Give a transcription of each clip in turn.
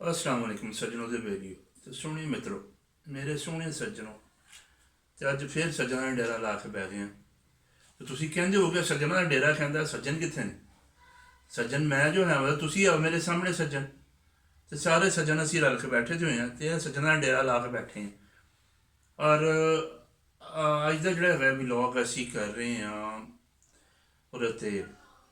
अस्सलाम वालेकुम सज्जनों के बेलियो तो सोहने मित्रों मेरे सोहने सज्जनों तो अज फिर सज्जना का डेरा ला के बह गए हैं। तो तुम कहते हो कि सज्जना का डेरा कहता सज्जन कितने ने सज्जन मैं जो है मतलब तुम आओ मेरे सामने सज्जन तो सारे सज्जन असी रल के बैठे जो हैं तो सज्जना का डेरा ला के बैठे हैं। और अज का जोड़ा है व्लॉग असी कर रहे हैं और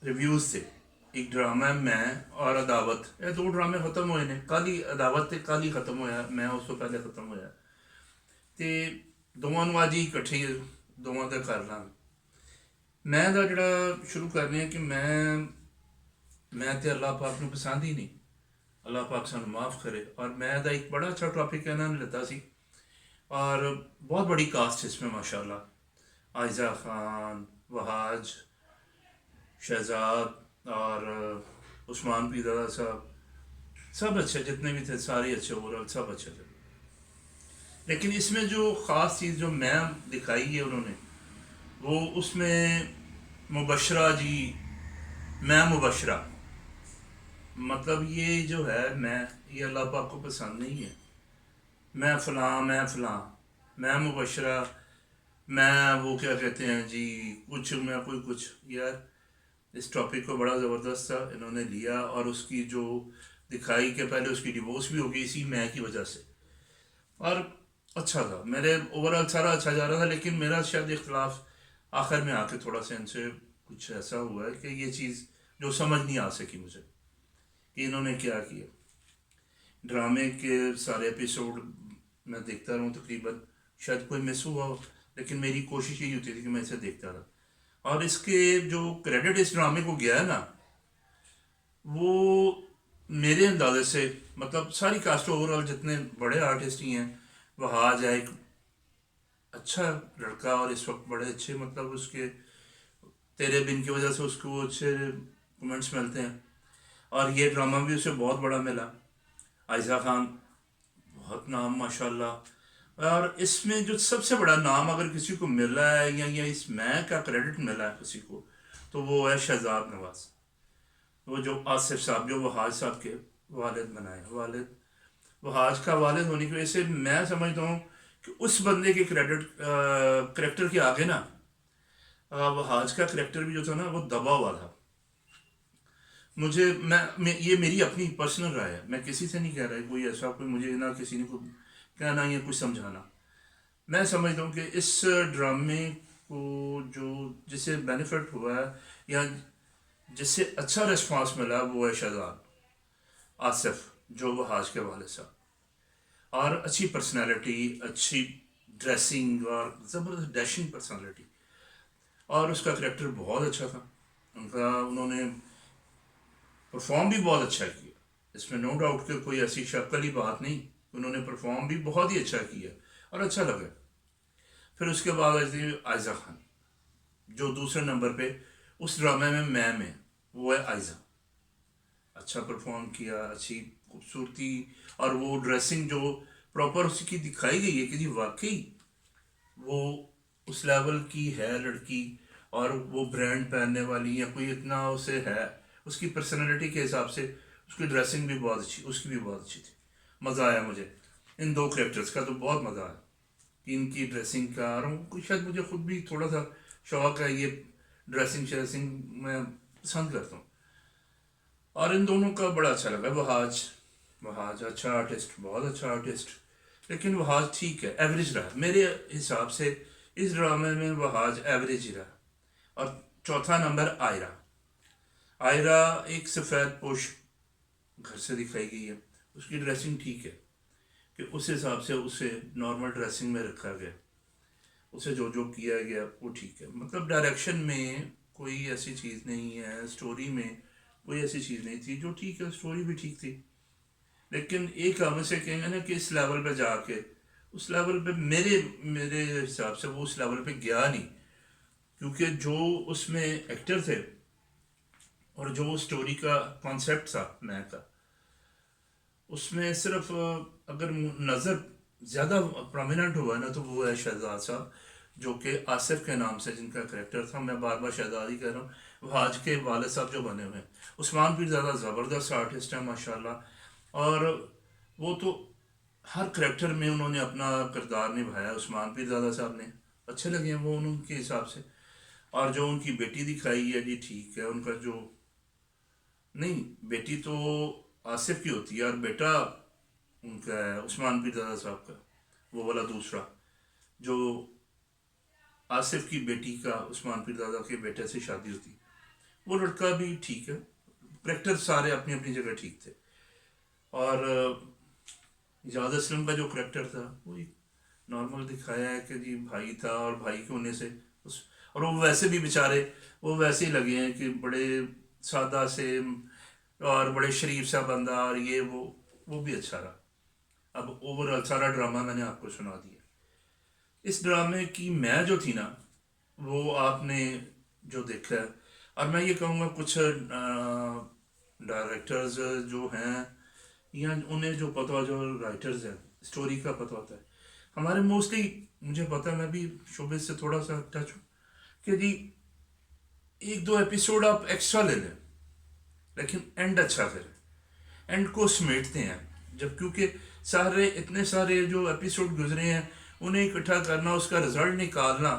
रिव्यूज़ से एक ड्रामा है मैं और अदावत ये दो ड्रामे खत्म हुए ने कल ही अदावत तो कल ही खत्म होया मैं उस तो पहले खत्म होया तो दोवां नूं अज ही इकट्ठे दोवां का कर लांगे। मैं दा जोड़ा शुरू करने हैं कि मैं तो अल्लाह पाक नूं पसंद ही नहीं अल्लाह पाक सानूं माफ़ करे। और मैं दा एक बड़ा अच्छा टॉपिक इन्होंने लिता सी और बहुत बड़ी कास्ट इसमें माशाल्लाह आयजा खान वहाज शहजाद और उस्मान पीदादा साहब सब अच्छे जितने भी थे सारे अच्छे ओवरऑल सब अच्छे थे। लेकिन इसमें जो ख़ास चीज़ जो मैं दिखाई है उन्होंने वो उसमें मुबशरा जी मैं मुबशरा मतलब ये जो है मैं ये अल्लाह पाक को पसंद नहीं है। मैं फ़लाँ मैं मुबशरा मैं वो क्या कहते हैं जी कुछ मैं कोई कुछ यार इस टॉपिक को बड़ा ज़बरदस्त था इन्होंने लिया और उसकी जो दिखाई के पहले उसकी डिवोर्स भी हो गई इसी मैं की वजह से। और अच्छा था मेरे ओवरऑल सारा अच्छा जा रहा था लेकिन मेरा शायद इख्तलाफ आखिर में आके थोड़ा सा इनसे कुछ ऐसा हुआ है कि ये चीज़ जो समझ नहीं आ सकी मुझे कि इन्होंने क्या किया। ड्रामे के सारे एपिसोड मैं देखता रहूँ तकरीबन शायद कोई मिस हुआ हो लेकिन मेरी कोशिश यही होती थी कि मैं इसे देखता रहा। और इसके जो क्रेडिट इस ड्रामे को गया है ना वो मेरे अंदाजे से मतलब सारी कास्ट ओवरऑल जितने बड़े आर्टिस्ट ही हैं वहाज है एक अच्छा लड़का और इस वक्त बड़े अच्छे मतलब उसके तेरे बिन की वजह से उसको अच्छे कमेंट्स मिलते हैं और ये ड्रामा भी उसे बहुत बड़ा मिला। आयजा खान बहुत नाम माशाल्लाह। और इसमें जो सबसे बड़ा नाम अगर किसी को मिला है या इस मैं का क्रेडिट मिला है किसी को तो वो है शहजाद नवाज। वो जो आसिफ साहब जो वहाज साहब के वालिद बनाए वालिद वहाज का वालिद होने की वजह से मैं समझता हूँ कि उस बंदे के करेक्टर के आगे ना वहाज का करेक्टर भी जो था ना वो दबा हुआ था। मुझे मैं ये मेरी अपनी पर्सनल राय है मैं किसी से नहीं कह रहा कोई ऐसा कोई मुझे ना किसी ने कोई कहना या कुछ समझाना। मैं समझता हूँ कि इस ड्रामे को जो जिसे बेनिफिट हुआ है या जिससे अच्छा रिस्पांस मिला वो है शहजाद आसिफ जो वहाज के वाले साहब। और अच्छी पर्सनालिटी अच्छी ड्रेसिंग और ज़बरदस्त डैशिंग पर्सनालिटी और उसका करेक्टर बहुत अच्छा था उन्होंने परफॉर्म भी बहुत अच्छा किया। इसमें नो डाउट कि कोई ऐसी शक वाली बात नहीं उन्होंने परफॉर्म भी बहुत ही अच्छा किया और अच्छा लगा। फिर उसके बाद आयजा खान जो दूसरे नंबर पे उस ड्रामे में वो है आयजा अच्छा परफॉर्म किया अच्छी खूबसूरती और वो ड्रेसिंग जो प्रॉपर उसकी दिखाई गई है कि जी वाकई वो उस लेवल की है लड़की और वो ब्रांड पहनने वाली या कोई इतना उसे है उसकी पर्सनैलिटी के हिसाब से उसकी ड्रेसिंग भी बहुत अच्छी उसकी भी बहुत अच्छी थी। मज़ा आया मुझे इन दो करेक्टर्स का तो बहुत मज़ा आया इनकी ड्रेसिंग का और शायद मुझे खुद भी थोड़ा सा शौक है ये ड्रेसिंग शेसिंग मैं पसंद करता हूँ। और इन दोनों का बड़ा अच्छा लगा। वहाज वहाज अच्छा आर्टिस्ट बहुत अच्छा आर्टिस्ट लेकिन वहाज ठीक है एवरेज रहा मेरे हिसाब से इस ड्रामे में वहाज एवरेज ही रहा। और चौथा नंबर आयरा आयरा एक सफ़ेद पोश घर से दिखाई गई है उसकी ड्रेसिंग ठीक है कि उस हिसाब से उसे नॉर्मल ड्रेसिंग में रखा गया उसे जो जो किया गया वो ठीक है मतलब डायरेक्शन में कोई ऐसी चीज़ नहीं है स्टोरी में कोई ऐसी चीज़ नहीं थी जो ठीक है स्टोरी भी ठीक थी। लेकिन एक हम से कहेंगे ना कि इस लेवल पे जाके उस लेवल पे मेरे मेरे हिसाब से वो उस लेवल पे गया नहीं क्योंकि जो उसमें एक्टर थे और जो स्टोरी का कॉन्सेप्ट था मैं का उसमें सिर्फ अगर नज़र ज़्यादा प्रोमिनेंट हुआ ना तो वो है शहजाद साहब जो कि आसिफ के नाम से जिनका करेक्टर था मैं बार बार शहजाद ही कह रहा हूँ वहाज के वाले साहब जो बने हुए हैं। उस्मान भी ज़्यादा ज़बरदस्त आर्टिस्ट है माशाल्लाह। और वो तो हर करेक्टर में उन्होंने अपना किरदार निभाया। उस्मान पीरज़ादा साहब ने अच्छे लगे हैं वो उनके हिसाब से। और जो उनकी बेटी दिखाई है जी ठीक है, उनका जो नहीं, बेटी तो आसिफ की होती है और बेटा उनका है उस्मान पीरज़ादा साहब का, वो वाला दूसरा जो आसिफ की बेटी का उस्मान पीरज़ादा के बेटे से शादी होती है, वो लड़का भी ठीक है। करेक्टर सारे अपनी अपनी जगह ठीक थे। और इजाज़ असलम का जो करेक्टर था वो एक नॉर्मल दिखाया है कि जी भाई था और भाई के होने से उस, और वो वैसे भी बेचारे वो वैसे ही लगे हैं कि बड़े सादा से और बड़े शरीफ सा बंदा, और ये वो भी अच्छा रहा। अब ओवरऑल सारा ड्रामा मैंने आपको सुना दिया। इस ड्रामे की मैं जो थी ना, वो आपने जो देखा है, और मैं ये कहूँगा कुछ डायरेक्टर्स जो हैं या उन्हें जो पता जो राइटर्स हैं स्टोरी का पता होता है। हमारे मोस्टली मुझे पता है, मैं भी शोबे से थोड़ा सा टच हूँ कि जी एक दो एपिसोड आप एक्स्ट्रा ले लें लेकिन एंड अच्छा करें, एंड को समेटते हैं जब, क्योंकि सारे इतने सारे जो एपिसोड गुजरे हैं उन्हें इकट्ठा करना, उसका रिजल्ट निकालना,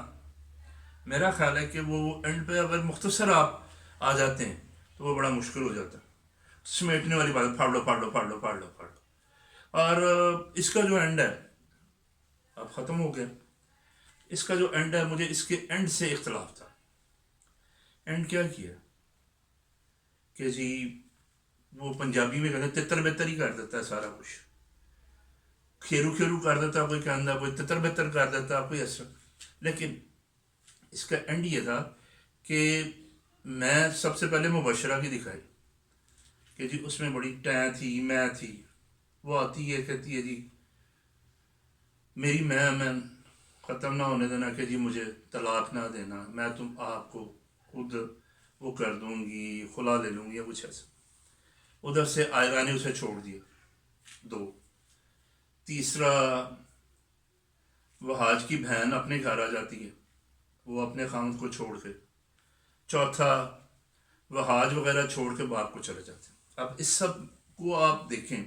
मेरा ख्याल है कि वो एंड पे अगर मुख्तसर आप आ जाते हैं तो वो बड़ा मुश्किल हो जाता है। समेटने वाली बात, फाड़ लो फाड़ लो फाड़ लो फाड़ लो फाड़ लो। और इसका जो एंड है अब ख़त्म हो गया। इसका जो एंड है, मुझे इसके एंड से इख्तलाफ था। एंड क्या किया कि जी वो पंजाबी में कहते हैं तितर बेतर ही कर देता है सारा कुछ, खेरू खेरू कर देता, कोई कहता कोई तितर बेतर कर देता, कोई ऐसा। लेकिन इसका एंड ये था कि मैं सबसे पहले मुबशरा की दिखाई कि जी उसमें बड़ी टै थी, मैं थी। वो आती है कहती है जी मेरी मैं ख़त्म ना होने देना कि जी मुझे तलाक ना देना, मैं तुम आपको खुद वो कर दूंगी, खुला ले लूँगी या कुछ ऐसा। उधर से आयरा ने उसे छोड़ दिया। दो, तीसरा वहाज की बहन अपने घर आ जाती है, वो अपने खामद को छोड़ के। चौथा वहाज वगैरह छोड़ के बाप को चले जाते हैं। अब इस सब को आप देखें,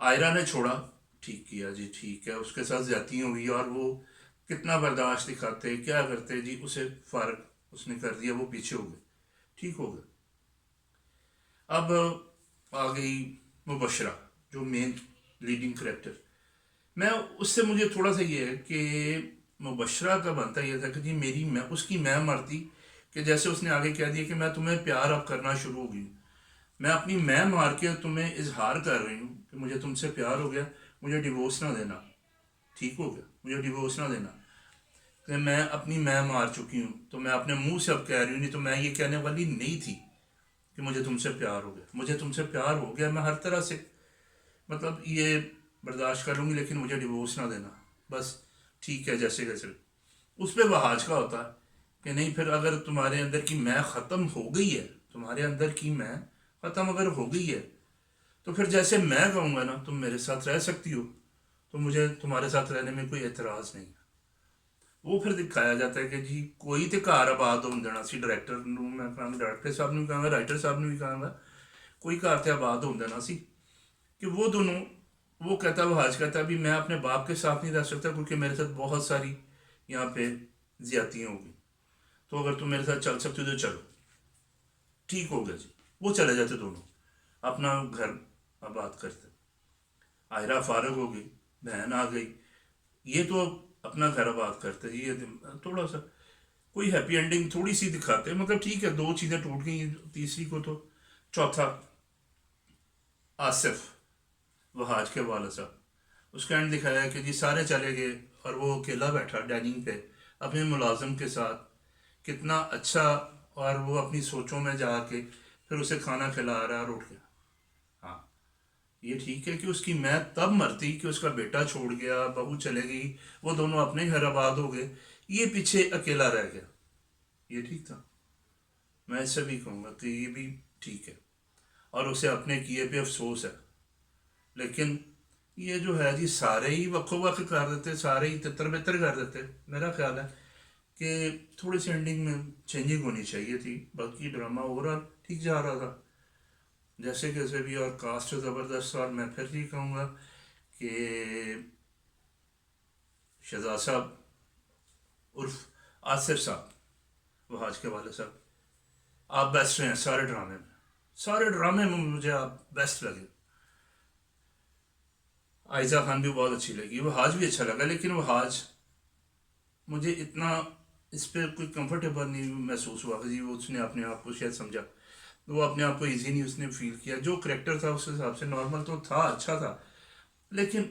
आयरा ने छोड़ा, ठीक किया जी ठीक है, उसके साथ ज्यादती हुई और वो कितना बर्दाश्त दिखाते क्या करते जी, उसे फारग उसने कर दिया, वो पीछे हो गए, ठीक हो गए। अब आ गई मुबशरा जो मेन लीडिंग करेक्टर। मैं उससे मुझे थोड़ा सा ये है कि मुबशरा का बनता ये था कि जी मेरी मैं उसकी मैं मरती कि जैसे उसने आगे कह दिया कि मैं तुम्हें प्यार अब करना शुरू हो गई, मैं अपनी मैं मार के तुम्हें इजहार कर रही हूँ कि मुझे तुमसे प्यार हो गया, मुझे डिवोर्स ना देना, ठीक हो गया, मुझे डिवोर्स ना देना, कि मैं अपनी मैं मार चुकी हूँ। तो मैं अपने मुंह से अब कह रही हूँ, नहीं तो मैं ये कहने वाली नहीं थी कि मुझे तुमसे प्यार हो गया। मुझे तुमसे प्यार हो गया, मैं हर तरह से मतलब ये बर्दाश्त कर लूँगी लेकिन मुझे डिवोर्स ना देना, बस ठीक है जैसे कैसे। उस पर वहाज का होता है कि नहीं, फिर अगर तुम्हारे अंदर की मैं ख़त्म हो गई है, तुम्हारे अंदर की मैं ख़त्म अगर हो गई है तो फिर जैसे मैं कहूँगा ना तुम मेरे साथ रह सकती हो, तो मुझे तुम्हारे साथ रहने में कोई एतराज़ नहीं है। वो फिर दिखाया जाता है कि जी कोई तो घर आबाद हो देना सी, डायरैक्टर मैं कहना, डायरैक्टर साहब ने भी कहा, राइटर साहब ने भी कहा, कोई घर तो आबाद हो देना सी कि वो दोनों, वो कहता है वहाज कहता है भी मैं अपने बाप के साथ नहीं रह सकता क्योंकि मेरे साथ बहुत सारी यहाँ पे ज्यादतियाँ होगी, तो अगर तुम मेरे साथ चल सकते हो तो चलो, ठीक हो गया जी। वो चले जाते दोनों, अपना घर आबाद करते। आयरा फारग हो गई, बहन आ गई, ये तो अपना घर आबाद करते जी। ये थोड़ा सा कोई हैप्पी एंडिंग थोड़ी सी दिखाते, मतलब ठीक है दो चीज़ें टूट गई, तीसरी को तो। चौथा आसिफ वहाज के वाला साहब, उसका एंड दिखाया है कि जी सारे चले गए और वो अकेला बैठा डाइनिंग पे अपने मुलाजिम के साथ, कितना अच्छा। और वो अपनी सोचों में जाके फिर उसे खाना खिला रहा और उठ गया। हाँ, ये ठीक है कि उसकी मैं तब मरती कि उसका बेटा छोड़ गया, बहू चले गई, वो दोनों अपने घर आबाद हो गए, ये पीछे अकेला रह गया, ये ठीक था। मैं इससे भी कहूँगा कि ये भी ठीक है और उसे अपने किए पे अफसोस है। लेकिन ये जो है जी सारे ही वक्फो वक्त कर देते, सारे ही तितर बितर कर देते। मेरा ख्याल है कि थोड़ी सी एंडिंग में चेंजिंग होनी चाहिए थी, बाकी ड्रामा ओवरऑल ठीक जा रहा था। جیسے کیسے بھی، اور کاسٹ زبردست. اور میں پھر یہ کہوں گا کہ شہزاد صاحب عرف آصف صاحب، وہاج کے والد صاحب، آپ بیسٹ ہیں سارے ڈرامے میں. سارے ڈرامے میں مجھے آپ بیسٹ لگے. عائزہ خان بھی بہت اچھی لگی، وہاج بھی اچھا لگا، لیکن وہاج مجھے اتنا اس پہ کوئی کمفرٹیبل نہیں محسوس ہوا کہ وہ اس نے اپنے آپ کو شاید سمجھا، وہ اپنے آپ کو ایزی نہیں اس نے فیل کیا. جو کریکٹر تھا اس حساب سے نارمل تو تھا، اچھا تھا، لیکن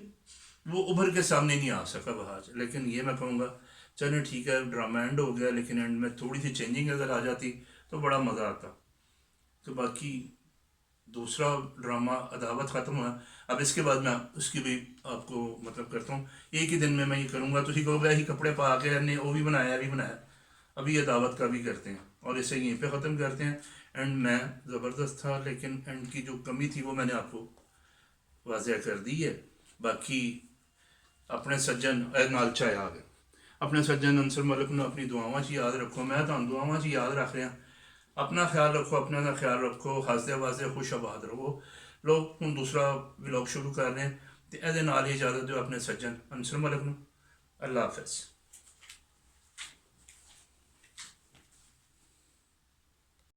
وہ ابھر کے سامنے نہیں آ سکا بہاج. لیکن یہ میں کہوں گا چلیں ٹھیک ہے، ڈرامہ اینڈ ہو گیا، لیکن اینڈ میں تھوڑی سی چینجنگ اگر آ جاتی تو بڑا مزہ آتا. تو باقی دوسرا ڈرامہ عداوت ختم ہوا. اب اس کے بعد میں اس کی بھی آپ کو مطلب کرتا ہوں، ایک ہی دن میں یہ کروں گا. تھی کہو گے ہی کپڑے پا کے نے وہ بھی بنایا بھی بنایا. ابھی عداوت کا بھی کرتے ہیں اور اسے یہیں پہ ختم کرتے ہیں. اینڈ میں زبردست تھا، لیکن اینڈ کی جو کمی تھی وہ میں نے آپ کو واضح کر دی ہے. باقی اپنے سجن نال چائے آ گئے، اپنے سجن انصر ملک نے اپنی دعاواں چ یاد رکھو. میں تو دعاواں چ یاد رکھ رہا. اپنا خیال رکھو، اپنا کا خیال رکھو، ہسدے واسدے خوش آباد رہو. لوگ ہوں دوسرا ولاگ شروع کر رہے ہیں تو یہ اجازت دو اپنے سجن انصر ملک نو. اللہ حافظ.